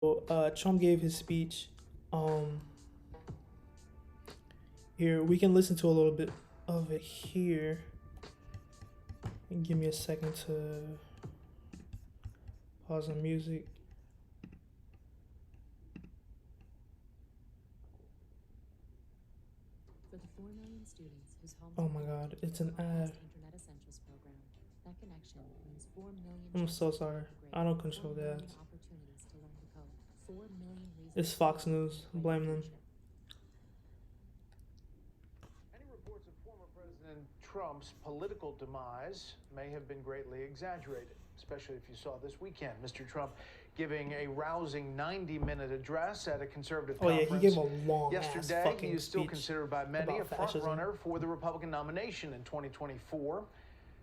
Trump gave his speech. Um, Here we can listen to a little bit of it here. And give me a second to pause the music. For the 4 million students whose homes Oh my God, it's an ad. Internet Essentials program, that connection means 4 million. I'm so sorry. I don't control the ads. Opportunities to learn to code. 4 million reasons. It's Fox News. Blame them. Any reports of former President Trump's political demise may have been greatly exaggerated, especially if you saw this weekend. Mr. Trump giving a rousing 90-minute address at a conservative conference. Oh yeah, he gave a long yesterday. fucking He is still speech considered by many a front fascism. runner for the Republican nomination in 2024.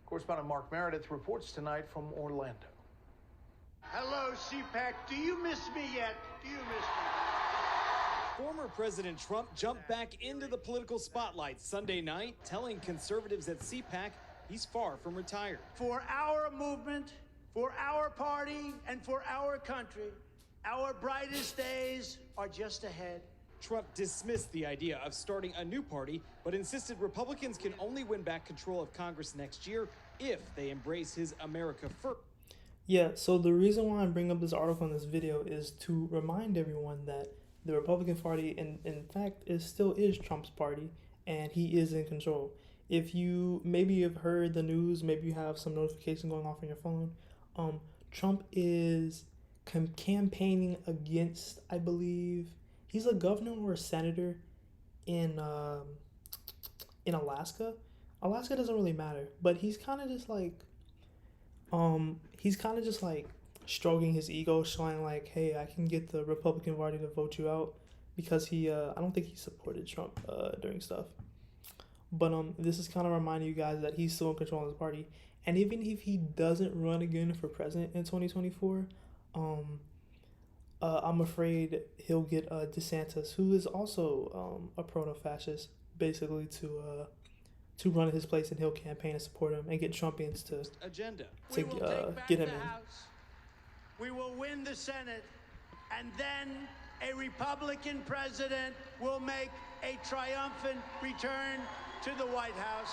Correspondent Mark Meredith reports tonight from Orlando. Hello, CPAC. Do you miss me yet? Do you miss me? Former President Trump jumped back into the political spotlight Sunday night, telling conservatives at CPAC he's far from retired. For our movement, for our party, and for our country, our brightest days are just ahead. Trump dismissed the idea of starting a new party, but insisted Republicans can only win back control of Congress next year if they embrace his America First. Yeah, so the reason why I'm bringing up this article in this video is to remind everyone that the Republican Party, in fact, still is Trump's party, and he is in control. If you maybe have heard the news, maybe you have some notification going off on your phone, Trump is campaigning against, I believe, he's a governor or a senator in Alaska. Alaska doesn't really matter, but he's kind of just like, stroking his ego, showing like, hey, I can get the Republican Party to vote you out, because I don't think he supported Trump during stuff. But this is kind of reminding you guys that he's still in control of his party, and even if he doesn't run again for president in 2024, I'm afraid he'll get DeSantis, who is also a proto-fascist, basically to run his place, and he'll campaign and support him and get Trumpians to agenda. We will take back get him the in. House. We will win the Senate, and then a Republican president will make a triumphant return to the White House.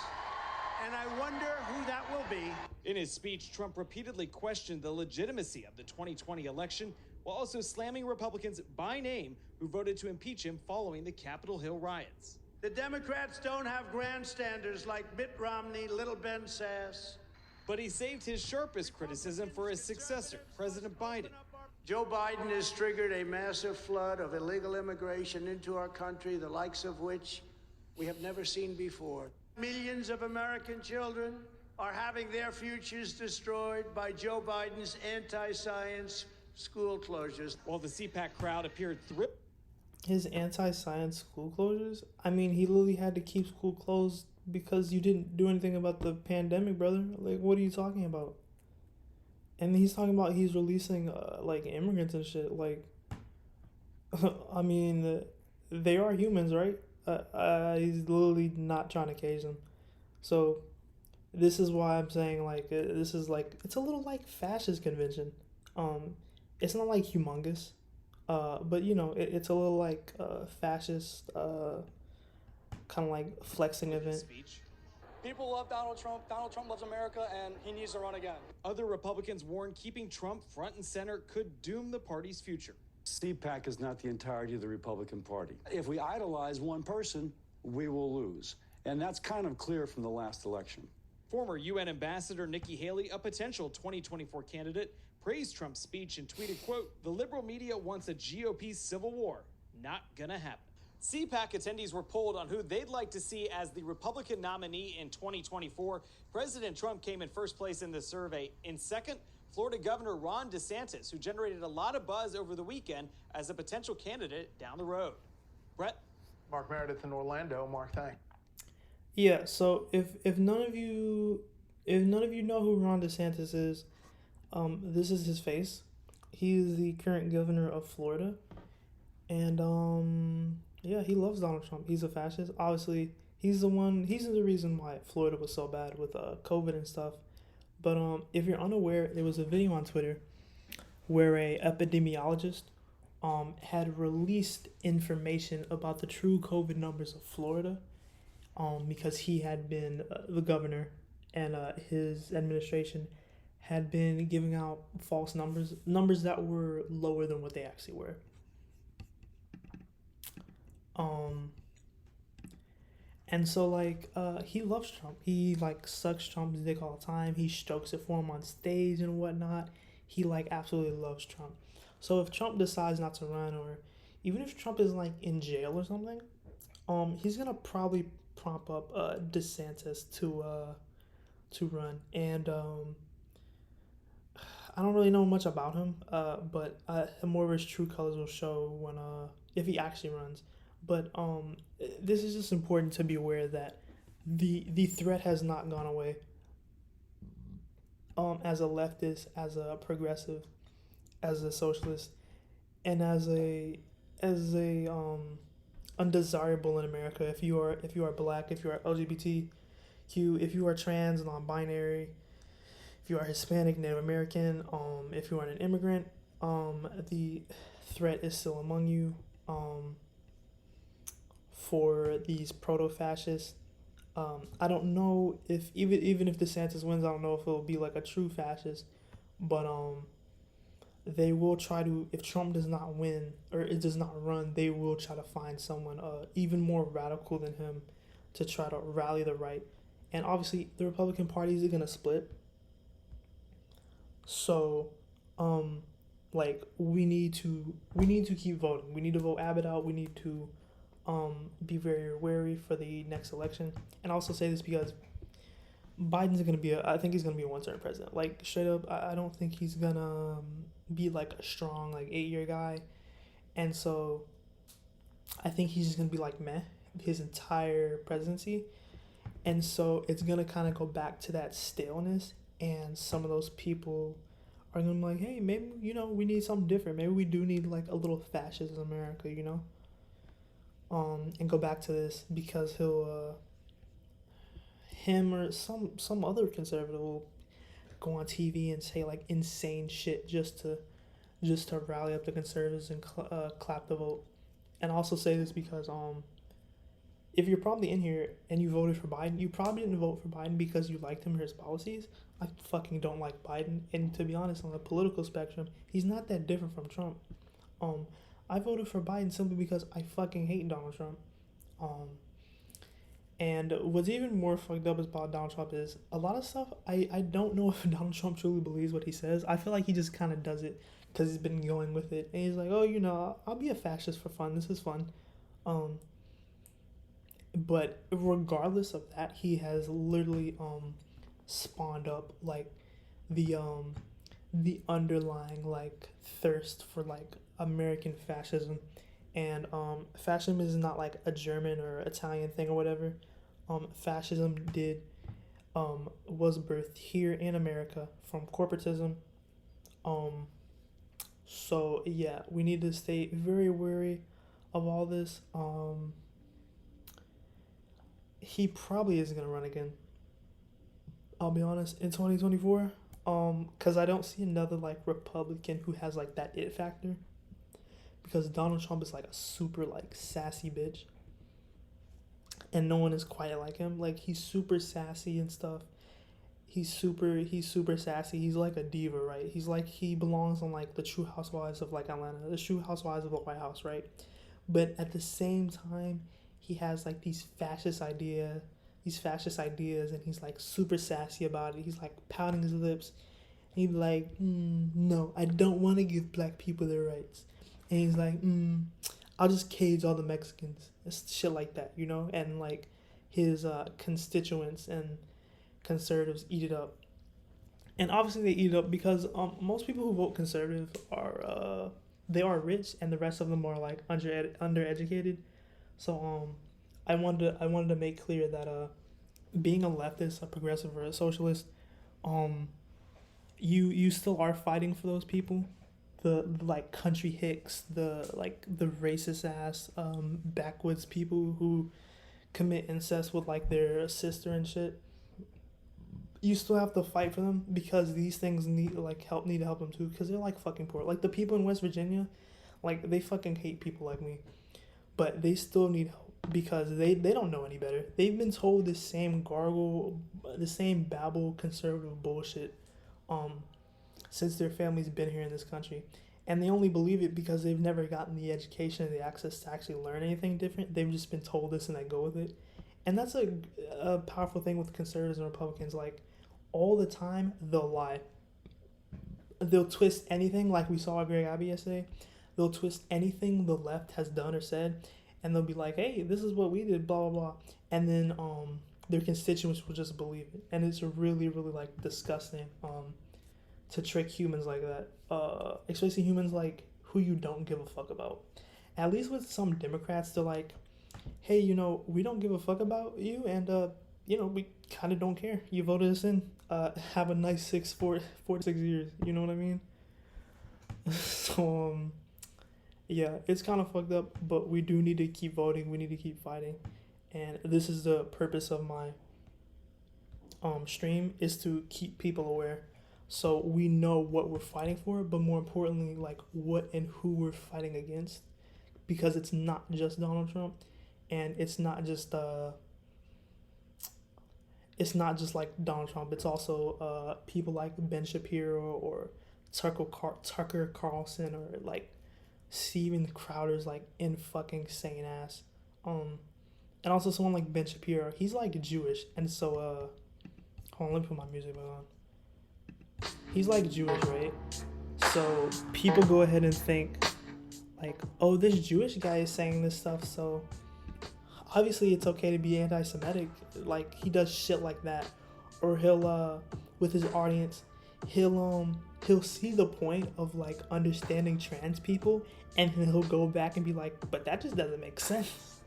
And I wonder who that will be. In his speech, Trump repeatedly questioned the legitimacy of the 2020 election, while also slamming Republicans by name who voted to impeach him following the Capitol Hill riots. The Democrats don't have grandstanders like Mitt Romney, Little Ben Sass. But he saved his sharpest criticism for his successor, President Biden. Joe Biden has triggered a massive flood of illegal immigration into our country, the likes of which we have never seen before. Millions of American children are having their futures destroyed by Joe Biden's anti-science school closures. While the CPAC crowd appeared thrilled. His anti-science school closures? I mean, he literally had to keep school closed because you didn't do anything about the pandemic, brother. Like, what are you talking about? And he's talking about he's releasing, like, immigrants and shit. Like, I mean, they are humans, right? He's literally not trying to cage them. So, this is why I'm saying, like, this is, like, it's a little like fascist convention. It's not, like, humongous. But, you know, it's a little like fascist, kind of like flexing event. Speech. People love Donald Trump. Donald Trump loves America, and he needs to run again. Other Republicans warned keeping Trump front and center could doom the party's future. CPAC is not the entirety of the Republican Party. If we idolize one person, we will lose. And that's kind of clear from the last election. Former UN Ambassador Nikki Haley, a potential 2024 candidate, praised Trump's speech and tweeted, quote, "The liberal media wants a GOP civil war. Not gonna happen." CPAC attendees were polled on who they'd like to see as the Republican nominee in 2024. President Trump came in first place in the survey. In second, Florida Governor Ron DeSantis, who generated a lot of buzz over the weekend as a potential candidate down the road. Brett? Mark Meredith in Orlando. Mark, thanks. Yeah, so if none of you know who Ron DeSantis is, this is his face. He is the current governor of Florida, and yeah, he loves Donald Trump. He's a fascist. Obviously, he's the reason why Florida was so bad with COVID and stuff. But if you're unaware, there was a video on Twitter where a epidemiologist had released information about the true COVID numbers of Florida, because he had been the governor, and his administration had been giving out false numbers that were lower than what they actually were. And so like he loves Trump. He like sucks Trump's dick all the time. He strokes it for him on stage and whatnot. He like absolutely loves Trump. So if Trump decides not to run, or even if Trump is like in jail or something, he's gonna probably prop up DeSantis to run. And I don't really know much about him, but more of his true colors will show when if he actually runs. But this is just important to be aware that the threat has not gone away. As a leftist, as a progressive, as a socialist, and as a undesirable in America. If you are black, if you are LGBTQ, if you are trans, non-binary, if you are Hispanic, Native American, if you are an immigrant, the threat is still among you. For these proto-fascists, I don't know if even if DeSantis wins, I don't know if it'll be like a true fascist, but they will try to, if Trump does not win or it does not run, they will try to find someone even more radical than him to try to rally the right. And obviously the Republican Party is gonna split. So, like we need to keep voting. We need to vote Abbott out. We need to be very wary for the next election. And I also say this because Biden's gonna be I think he's gonna be a one-term president. Like straight up, I don't think he's gonna be like a strong like 8-year guy. And so I think he's just gonna be like meh his entire presidency. And so it's gonna kind of go back to that staleness, and some of those people are gonna be like, hey, maybe, you know, we need something different. Maybe we do need like a little fascist America, you know? And go back to this because him or some other conservative will go on TV and say like insane shit just to rally up the conservatives and clap the vote. And also say this because if you're probably in here and you voted for Biden, you probably didn't vote for Biden because you liked him or his policies. I fucking don't like Biden, and to be honest, on the political spectrum, he's not that different from Trump. I voted for Biden simply because I fucking hate Donald Trump. And what's even more fucked up about Donald Trump is a lot of stuff I don't know if Donald Trump truly believes what he says. I feel like he just kind of does it because he's been going with it. And he's like, oh, you know, I'll be a fascist for fun. This is fun. But regardless of that, he has literally spawned up like the underlying like thirst for like American fascism. And fascism is not like a German or Italian thing or whatever. Fascism was birthed here in America from corporatism. So yeah, we need to stay very wary of all this. He probably isn't gonna run again, I'll be honest, in 2024. Because I don't see another like Republican who has like that it factor. Because Donald Trump is like a super like sassy bitch, and no one is quite like him. Like he's super sassy and stuff. He's super sassy. He's like a diva, right? He's like, he belongs on like the True Housewives of like Atlanta, the True Housewives of the White House, right? But at the same time, he has like these fascist ideas, and he's like super sassy about it. He's like pouting his lips. He's like, no, I don't want to give black people their rights. And he's like, I'll just cage all the Mexicans. It's shit like that, you know? And like his constituents and conservatives eat it up. And obviously they eat it up because most people who vote conservative are they are rich, and the rest of them are like undereducated. So I wanted to make clear that being a leftist, a progressive, or a socialist, you still are fighting for those people. The like country hicks, the racist ass backwoods people who commit incest with like their sister and shit. You still have to fight for them because these things need to help them too, because they're like fucking poor. Like the people in West Virginia, Like, they fucking hate people like me. But they still need help because they don't know any better. They've been told the same babble conservative bullshit since their family's been here in this country. And they only believe it because they've never gotten the education and the access to actually learn anything different. They've just been told this and they go with it. And that's a powerful thing with conservatives and Republicans. Like, all the time, they'll lie. They'll twist anything, like we saw at Greg Abbey yesterday. They'll twist anything the left has done or said, and they'll be like, hey, this is what we did, blah, blah, blah. And then their constituents will just believe it. And it's really, really, like, disgusting to trick humans like that. Especially humans, like, who you don't give a fuck about. At least with some Democrats, they're like, hey, you know, we don't give a fuck about you, and, you know, we kind of don't care. You voted us in. Have a nice 4 to 6 years. You know what I mean? So, yeah, it's kind of fucked up, but we do need to keep voting. We need to keep fighting. And this is the purpose of my stream, is to keep people aware. So we know what we're fighting for, but more importantly, like, what and who we're fighting against. Because it's not just Donald Trump, and it's not just like Donald Trump. It's also people like Ben Shapiro or Tucker Carlson or like Steven Crowder's like in fucking sane ass. And also someone like Ben Shapiro. He's like Jewish, and so hold on, let me put my music back on. He's like Jewish, right? So people go ahead and think like, oh, this Jewish guy is saying this stuff, so obviously it's okay to be anti-Semitic. Like, he does shit like that. Or he'll with his audience, he'll see the point of like understanding trans people, and then he'll go back and be like, but that just doesn't make sense.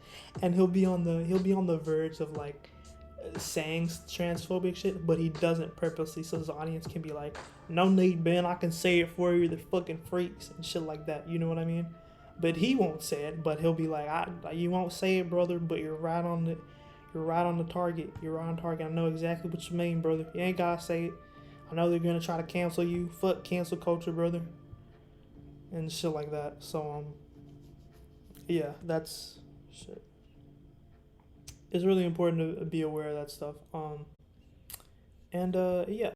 And he'll be on the verge of like saying transphobic shit, but he doesn't purposely, so his audience can be like, no need, Ben, I can say it for you, they're fucking freaks and shit like that. You know what I mean? But he won't say it, but he'll be like, you won't say it, brother, but you're right on the target. You're right on target. I know exactly what you mean, brother. You ain't gotta say it. I know they're gonna try to cancel you. Fuck cancel culture, brother. And shit like that. So, yeah, that's shit. It's really important to be aware of that stuff. Yeah.